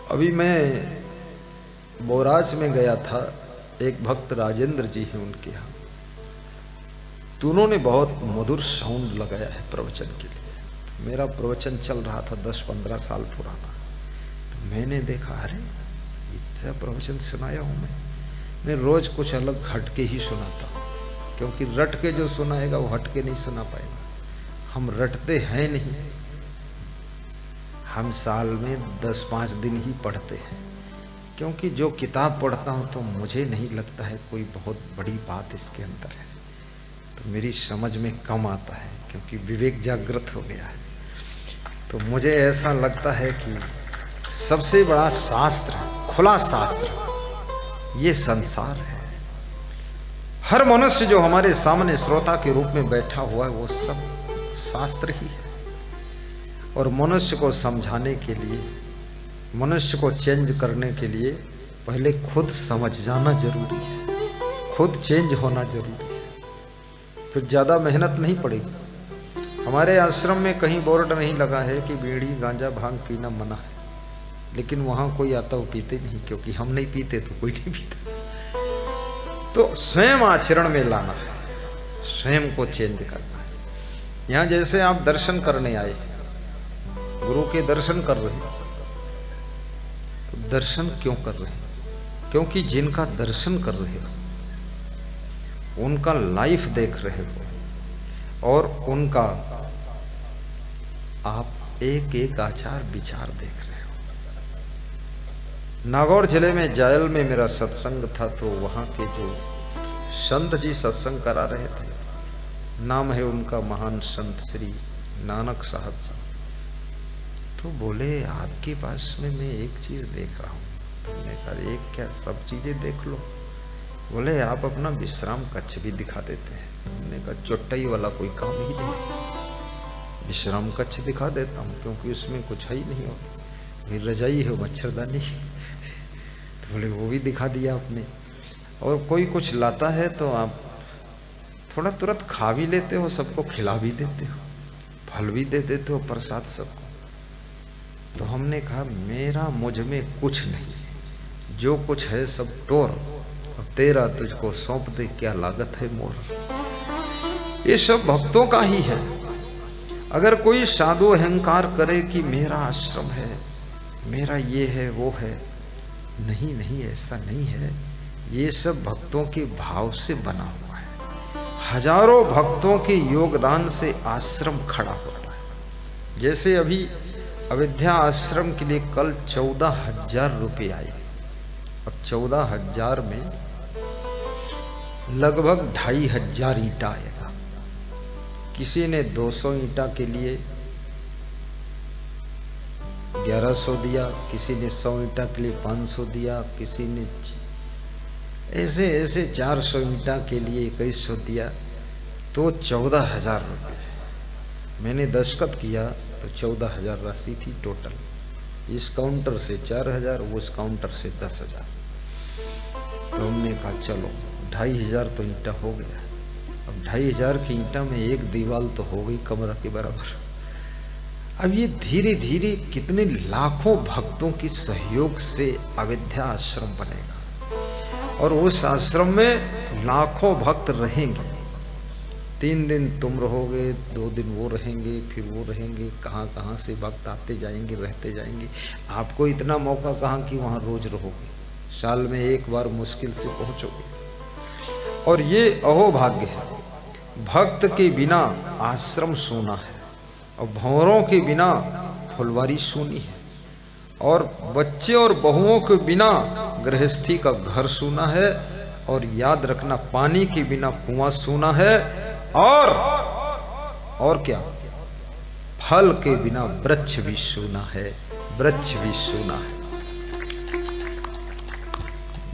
अभी मैं बोराज में गया था, एक भक्त राजेंद्र जी हैं उनके यहाँ, तो उन्होंने बहुत मधुर साउंड लगाया है प्रवचन के लिए। मेरा प्रवचन चल रहा था 10-15 साल पुराना, तो मैंने देखा अरे इतना प्रवचन सुनाया हूँ मैं रोज कुछ अलग हटके ही सुनाता हूँ, क्योंकि रट के जो सुनाएगा वो हटके नहीं सुना पाएगा। हम रटते हैं नहीं, हम साल में 10-5 दिन ही पढ़ते हैं, क्योंकि जो किताब पढ़ता हूँ तो मुझे नहीं लगता है कोई बहुत बड़ी बात इसके अंदर है, तो मेरी समझ में कम आता है, क्योंकि विवेक जागृत हो गया है। तो मुझे ऐसा लगता है कि सबसे बड़ा शास्त्र, खुला शास्त्र ये संसार है। हर मनुष्य जो हमारे सामने श्रोता के रूप में बैठा हुआ है वो सब शास्त्र ही है। और मनुष्य को समझाने के लिए, मनुष्य को चेंज करने के लिए पहले खुद समझ जाना जरूरी है, खुद चेंज होना जरूरी है, फिर ज़्यादा मेहनत नहीं पड़ेगी। हमारे आश्रम में कहीं बोर्ड नहीं लगा है कि बीड़ी गांजा भांग पीना मना है, लेकिन वहाँ कोई आता वो पीते नहीं, क्योंकि हम नहीं पीते तो कोई नहीं पीता। तो स्वयं आचरण में लाना है, स्वयं को चेंज करना है। यहाँ जैसे आप दर्शन करने आए, गुरु के दर्शन कर रहे हैं, तो दर्शन क्यों कर रहे हैं? क्योंकि जिनका दर्शन कर रहे हो उनका लाइफ देख रहे हो और उनका आप एक एक आचार विचार देख रहे हो। नागौर जिले में जायल में मेरा सत्संग था, तो वहां के जो संत जी सत्संग करा रहे थे, नाम है उनका महान संत श्री नानक साहब जी। तो बोले आपके पास में मैं एक चीज देख रहा हूँ। तो मैंने कहा एक क्या, सब चीजें देख लो। बोले आप अपना विश्राम कक्ष भी दिखा देते हैं। तो मैंने कहा चौटाई वाला कोई काम ही नहीं, विश्राम कक्ष दिखा देता हूँ, क्योंकि उसमें कुछ है ही नहीं होगा, फिर रजाई है मच्छरदानी। तो बोले वो भी दिखा दिया आपने। और कोई कुछ लाता है तो आप थोड़ा तुरंत खा भी लेते हो, सबको खिला भी देते हो, फल भी दे देते हो, प्रसाद सबको। तो हमने कहा मेरा मुझ में कुछ नहीं, जो कुछ है सब तोर, और तेरा तुझको सौंप दे, क्या लागत है मोर। ये सब भक्तों का ही है। अगर कोई साधु अहंकार करे कि मेरा आश्रम है, मेरा ये है वो है, नहीं नहीं, ऐसा नहीं है। ये सब भक्तों के भाव से बना हुआ है। हजारों भक्तों के योगदान से आश्रम खड़ा होता है। जैसे अभी अयोध्या आश्रम के लिए कल 14,000 रुपये आए। अब 14,000 में लगभग 2,500 ईंटा आएगा। किसी ने 200 ईंटा के लिए 1100 दिया, किसी ने 100 ईंटा के लिए 500 दिया, किसी ने ऐसे ऐसे 400 ईंटा के लिए 2100 दिया, तो 14,000 रुपये। मैंने दस्तखत किया तो 14,000 राशि थी टोटल। इस काउंटर से 4,000, उस काउंटर से 10,000। तो हमने कहा चलो 2,500 तो ईंटा हो गया। अब 2,500 की ईंटा में एक दीवार तो हो गई कमरा के बराबर। अब ये धीरे धीरे कितने लाखों भक्तों के सहयोग से अयोध्या आश्रम बनेगा, और उस आश्रम में लाखों भक्त रहेंगे। 3 दिन तुम रहोगे, 2 दिन वो रहेंगे, फिर वो रहेंगे, कहाँ कहाँ से भक्त आते जाएंगे, रहते जाएंगे। आपको इतना मौका कहाँ कि वहाँ रोज रहोगे, साल में एक बार मुश्किल से पहुँचोगे। और ये अहोभाग्य है, भक्त के बिना आश्रम सूना है, और भंवरों के बिना फुलवारी सूनी है, और बच्चे और बहुओं के बिना गृहस्थी का घर सूना है, और याद रखना पानी के बिना कुआं सूना है, और क्या, फल के बिना वृक्ष भी सूना है, वृक्ष भी सूना है।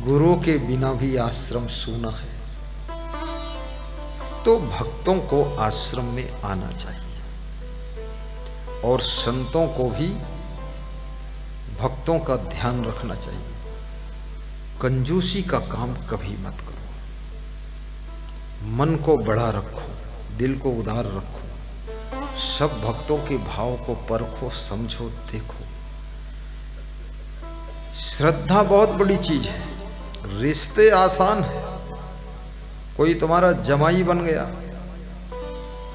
गुरु के बिना भी आश्रम सूना है। तो भक्तों को आश्रम में आना चाहिए, और संतों को भी भक्तों का ध्यान रखना चाहिए। कंजूसी का काम कभी मत करो, मन को बड़ा रखो, दिल को उदार रखो, सब भक्तों के भाव को परखो, समझो, देखो। श्रद्धा बहुत बड़ी चीज है, रिश्ते आसान है। कोई तुम्हारा जमाई बन गया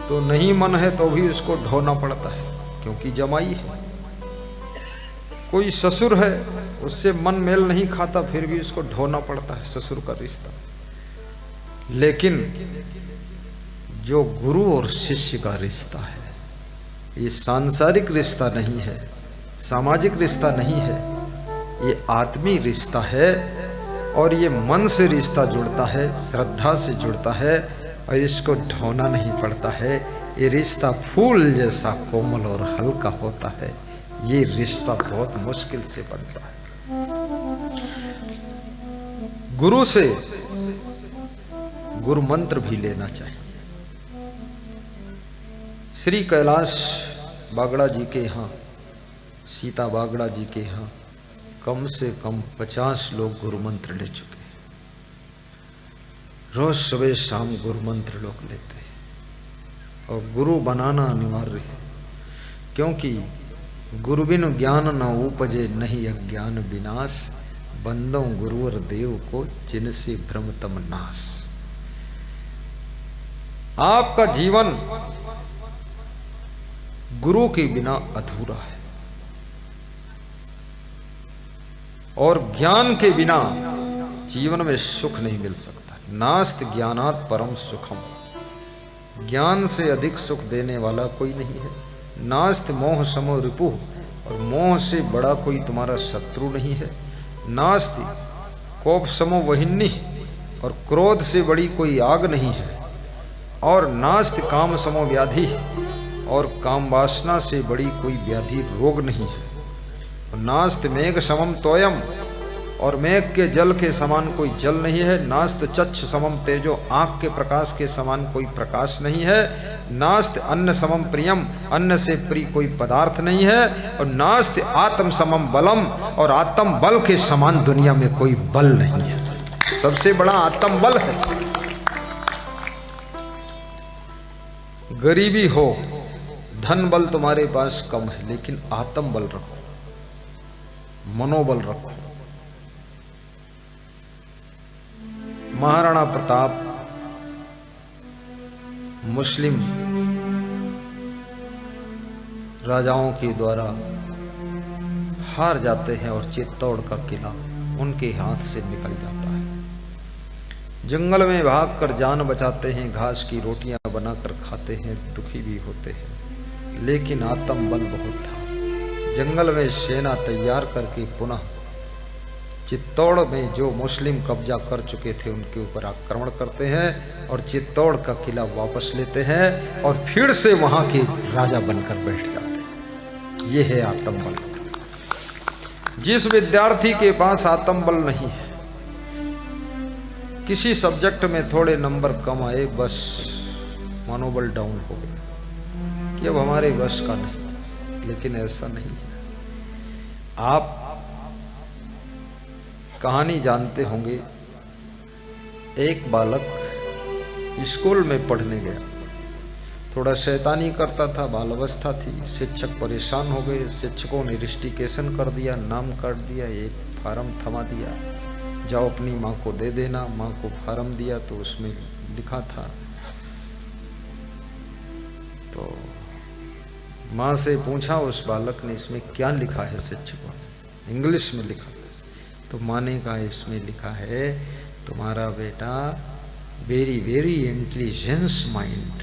तो नहीं मन है तो भी उसको ढोना पड़ता है, क्योंकि जमाई है। कोई ससुर है, उससे मन मेल नहीं खाता, फिर भी उसको ढोना पड़ता है, ससुर का रिश्ता। लेकिन जो गुरु और शिष्य का रिश्ता है, ये सांसारिक रिश्ता नहीं है, सामाजिक रिश्ता नहीं है, ये आत्मी रिश्ता है। और ये मन से रिश्ता जुड़ता है, श्रद्धा से जुड़ता है, और इसको ढोना नहीं पड़ता है। ये रिश्ता फूल जैसा कोमल और हल्का होता है। ये रिश्ता बहुत मुश्किल से बनता है। गुरु से गुरु मंत्र भी लेना चाहिए। श्री कैलाश बागड़ा जी के यहाँ, सीता बागड़ा जी के यहाँ कम से कम 50 लोग गुरु मंत्र ले चुके हैं। रोज सुबह शाम गुरु मंत्र लोग लेते हैं। और गुरु बनाना अनिवार्य है, क्योंकि गुरु बिनु ज्ञान न उपजे, नहीं अज्ञान विनाश। बंदो गुरुवर देव को, जिनसे भ्रमतम नाश। आपका जीवन गुरु के बिना अधूरा है, और ज्ञान के बिना जीवन में सुख नहीं मिल सकता। नास्त ज्ञानात् परम सुखम। ज्ञान से अधिक सुख देने वाला कोई नहीं है। नास्त मोह समो रिपुः, और मोह से बड़ा कोई तुम्हारा शत्रु नहीं है। नास्ति कोप समो वहिन्नि, और क्रोध से बड़ी कोई आग नहीं है। और नास्त काम समो व्याधि, और काम वासना से बड़ी कोई व्याधि रोग नहीं है। नास्त मेघ समम तोयम, और मेघ के जल के समान कोई जल नहीं है। नास्त चच्छ समम तेजो, आंख के प्रकाश के समान कोई प्रकाश नहीं है। नास्त अन्न समम प्रियम, अन्न से प्रिय कोई पदार्थ नहीं है। और नास्त आत्म समम बलम, और आत्म बल के समान दुनिया में कोई बल नहीं है। सबसे बड़ा आत्म बल है। गरीबी हो, धन बल तुम्हारे पास कम है, लेकिन आत्म बल रखो, मनोबल रखो। महाराणा प्रताप मुस्लिम राजाओं के द्वारा हार जाते हैं, और चित्तौड़ का किला उनके हाथ से निकल जाता है। जंगल में भागकर जान बचाते हैं, घास की रोटियां बनाकर खाते हैं, दुखी भी होते हैं, लेकिन आत्म बल बहुत था। जंगल में सेना तैयार करके पुनः चित्तौड़ में जो मुस्लिम कब्जा कर चुके थे उनके ऊपर आक्रमण करते हैं, और चित्तौड़ का किला वापस लेते हैं, और फिर से वहां के राजा बनकर बैठ जाते हैं। ये है आत्मबल। जिस विद्यार्थी के पास आत्मबल नहीं है, किसी सब्जेक्ट में थोड़े नंबर कम आए, बस मनोबल डाउन हो गया कि अब हमारे बस का नहीं। लेकिन ऐसा नहीं है। आप कहानी जानते होंगे। एक बालक स्कूल में पढ़ने गया, थोड़ा शैतानी करता था, बाल अवस्था थी। शिक्षक परेशान हो गए, शिक्षकों ने रिस्टिकेशन कर दिया, नाम काट दिया, एक फार्म थमा दिया, जाओ अपनी माँ को दे देना। माँ को फार्म दिया तो उसमें लिखा था, तो माँ से पूछा उस बालक ने, इसमें क्या लिखा है? शिक्षकों ने इंग्लिश में लिखा। तो माँ ने कहा, इसमें लिखा है तुम्हारा बेटा वेरी वेरी इंटेलिजेंस माइंड,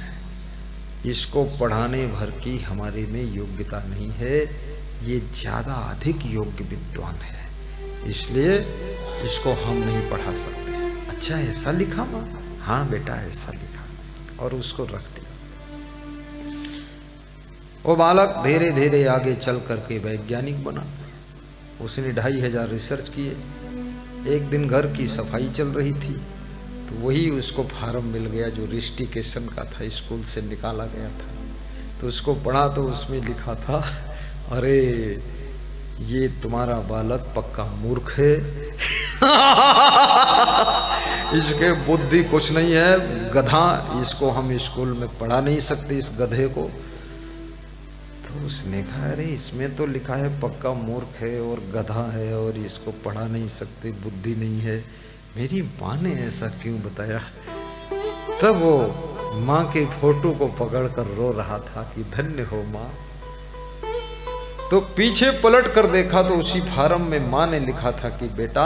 इसको पढ़ाने भर की हमारे में योग्यता नहीं है, ये ज़्यादा अधिक योग्य विद्वान है, इसलिए इसको हम नहीं पढ़ा सकते। अच्छा ऐसा लिखा माँ? हाँ बेटा ऐसा लिखा, और उसको रख दिया। वो बालक धीरे धीरे आगे चल करके वैज्ञानिक बना। उसने 2500 रिसर्च किए। एक दिन घर की सफाई चल रही थी, तो वही उसको फार्म मिल गया जो रिस्टिकेशन का था, स्कूल से निकाला गया था। तो उसको पढ़ा तो उसमें लिखा था, अरे ये तुम्हारा बालक पक्का मूर्ख है इसके बुद्धि कुछ नहीं है, गधा, इसको हम स्कूल में पढ़ा नहीं सकते, इस गधे को। तो उसने कहा अरे इसमें तो लिखा है पक्का मूर्ख है और गधा है और इसको पढ़ा नहीं सकते, बुद्धि नहीं है, मेरी माँ ने ऐसा क्यों बताया। तब वो माँ के फोटो को पकड़कर रो रहा था कि धन्य हो माँ। तो पीछे पलट कर देखा तो उसी फार्म में माँ ने लिखा था कि बेटा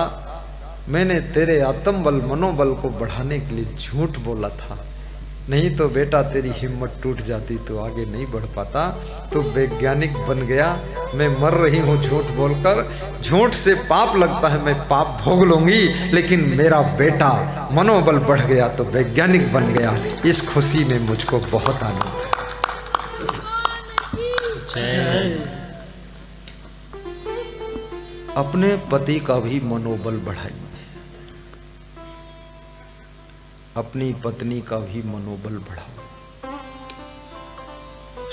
मैंने तेरे आत्मबल मनोबल को बढ़ाने के लिए झूठ बोला था, नहीं तो बेटा तेरी हिम्मत टूट जाती तो आगे नहीं बढ़ पाता। तो वैज्ञानिक बन गया, मैं मर रही हूँ झूठ बोलकर, झूठ से पाप लगता है, मैं पाप भोग लूंगी, लेकिन मेरा बेटा मनोबल बढ़ गया तो वैज्ञानिक बन गया। इस खुशी में मुझको बहुत आनंद है। अपने पति का भी मनोबल बढ़ाइए, अपनी पत्नी का भी मनोबल बढ़ाओ,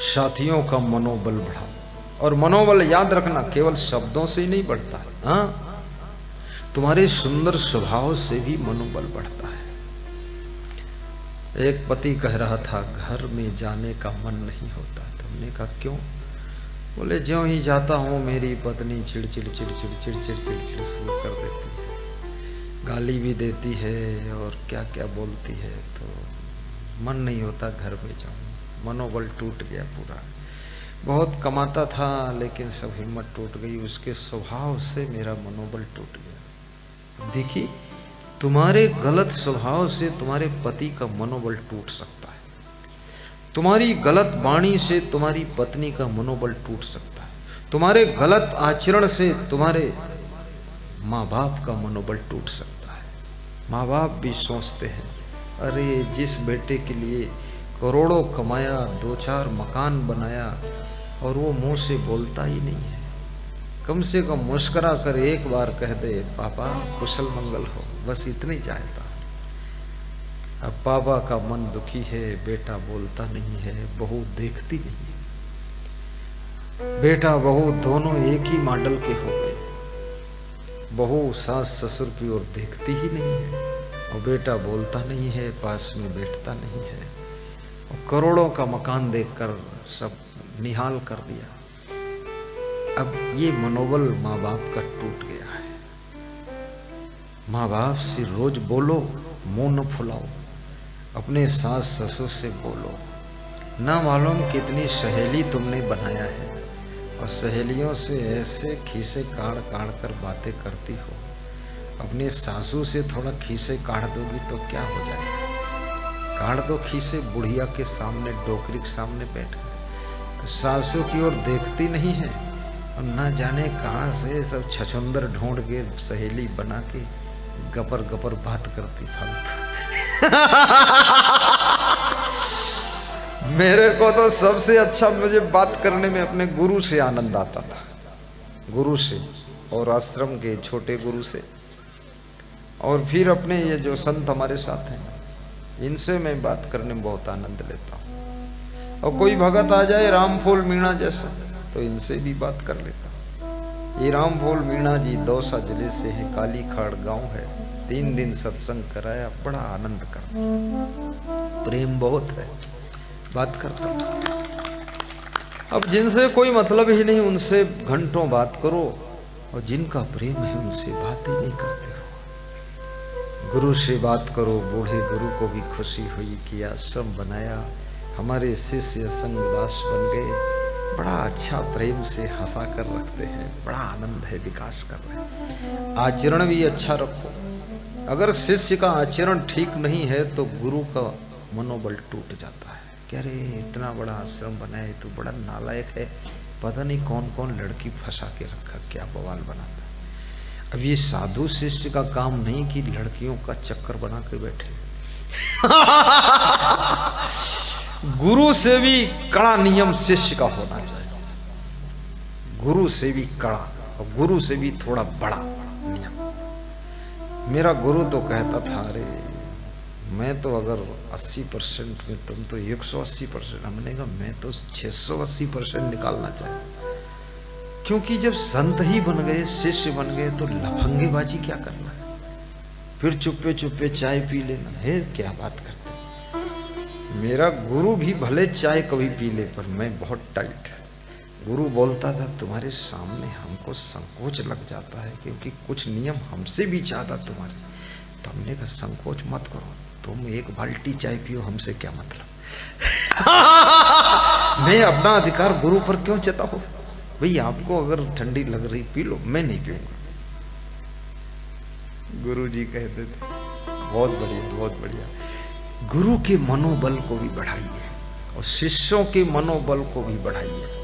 साथियों का मनोबल बढ़ाओ। और मनोबल याद रखना केवल शब्दों से ही नहीं बढ़ता है, हाँ, तुम्हारे सुंदर स्वभाव से भी मनोबल बढ़ता है। एक पति कह रहा था घर में जाने का मन नहीं होता। तुमने कहा क्यों? बोले ज्यों ही जाता हूं मेरी पत्नी चिड़चिड़ चिड़चिड़ चिड़चिड़ चिड़चिड़ शुरू कर देती है, गाली भी देती है और क्या क्या बोलती है, तो मन नहीं होता घर में जाऊं। मनोबल टूट गया पूरा। बहुत कमाता था लेकिन सब हिम्मत टूट गई, उसके स्वभाव से मेरा मनोबल टूट गया। देखिए तुम्हारे गलत स्वभाव से तुम्हारे पति का मनोबल टूट सकता है, तुम्हारी गलत वाणी से तुम्हारी पत्नी का मनोबल टूट सकता है, तुम्हारे गलत आचरण से तुम्हारे माँ बाप का मनोबल टूट सकता है। माँ बाप भी सोचते हैं अरे जिस बेटे के लिए करोड़ों कमाया, 2-4 मकान बनाया और वो मुंह से बोलता ही नहीं है, कम से कम मुस्कुरा कर एक बार कह दे पापा कुशल मंगल हो, बस इतनी चाहता। अब पापा का मन दुखी है, बेटा बोलता नहीं है, बहू देखती नहीं है। बेटा बहू दोनों एक ही मॉडल के हो गए, बहू सास ससुर की ओर देखती ही नहीं है और बेटा बोलता नहीं है, पास में बैठता नहीं है, और करोड़ों का मकान देखकर सब निहाल कर दिया। अब ये मनोबल माँ बाप का टूट गया है। माँ बाप से रोज बोलो, मुंह न फुलाओ, अपने सास ससुर से बोलो। ना मालूम कितनी सहेली तुमने बनाया है और सहेलियों से ऐसे खीसे काढ़ काढ़ कर बातें करती हो। अपने सासू से थोड़ा खीसे काढ़ दोगी तो क्या हो जाएगा? काढ़ दो खीसे बुढ़िया के सामने, डोकरी के सामने बैठ कर। सासू की ओर देखती नहीं है और ना जाने कहाँ से सब छछुंदर ढूंढ के सहेली बना के गपर गपर बात करती फालतू। मेरे को तो सबसे अच्छा मुझे बात करने में अपने गुरु से आनंद आता था, गुरु से और आश्रम के छोटे गुरु से, और फिर अपने ये जो संत हमारे साथ हैं इनसे मैं बात करने में बहुत आनंद लेता हूँ। और कोई भगत आ जाए रामफूल मीणा जैसा तो इनसे भी बात कर लेता हूँ। ये रामफूल मीणा जी दौसा जिले से है, काली खाड़ गांव है। 3 दिन सत्संग कराया, बड़ा आनंद करता, प्रेम बहुत है, बात करता था। अब जिनसे कोई मतलब ही नहीं उनसे घंटों बात करो, और जिनका प्रेम है उनसे बात ही नहीं करते हो। गुरु से बात करो। बूढ़े गुरु को भी खुशी हुई कि आश्रम बनाया, हमारे शिष्य संगदास बन गए, बड़ा अच्छा प्रेम से हंसा कर रखते हैं, बड़ा आनंद है, विकास कर रहे हैं। आचरण भी अच्छा रखो। अगर शिष्य का आचरण ठीक नहीं है तो गुरु का मनोबल टूट जाता है। कह रहे इतना बड़ा आश्रम बनाए तो बड़ा नालायक है, पता नहीं कौन कौन लड़की फंसा के रखा, क्या बवाल बनाता है। अब ये साधु शिष्य का काम नहीं कि लड़कियों का चक्कर बना के बैठे। गुरु से भी कड़ा नियम शिष्य का होना चाहिए, गुरु से भी कड़ा और गुरु से भी थोड़ा बड़ा नियम। मेरा गुरु तो कहता था अरे मैं तो अगर 80% में तुम तो 180%, हमने कहा मैं तो 680% निकालना चाहिए। क्योंकि जब संत ही बन गए, शिष्य बन गए तो लफंगेबाजी क्या करना है, फिर चुप्पे चुप्पे चाय पी लेना है, क्या बात करते। मेरा गुरु भी भले चाय कभी पी ले पर मैं बहुत टाइट, गुरु बोलता था तुम्हारे सामने हमको संकोच लग जाता है क्योंकि कुछ नियम हमसे भी ज्यादा तुम्हारे। तो हमने कहा संकोच मत करो, तुम एक बाल्टी चाय पियो, हमसे क्या मतलब। मैं अपना अधिकार गुरु पर क्यों जताऊं? भाई आपको अगर ठंडी लग रही पी लो, मैं नहीं पीऊंगा। गुरु जी कहते थे बहुत बढ़िया बहुत बढ़िया, गुरु के मनोबल को भी बढ़ाइए और शिष्यों के मनोबल को भी बढ़ाइए।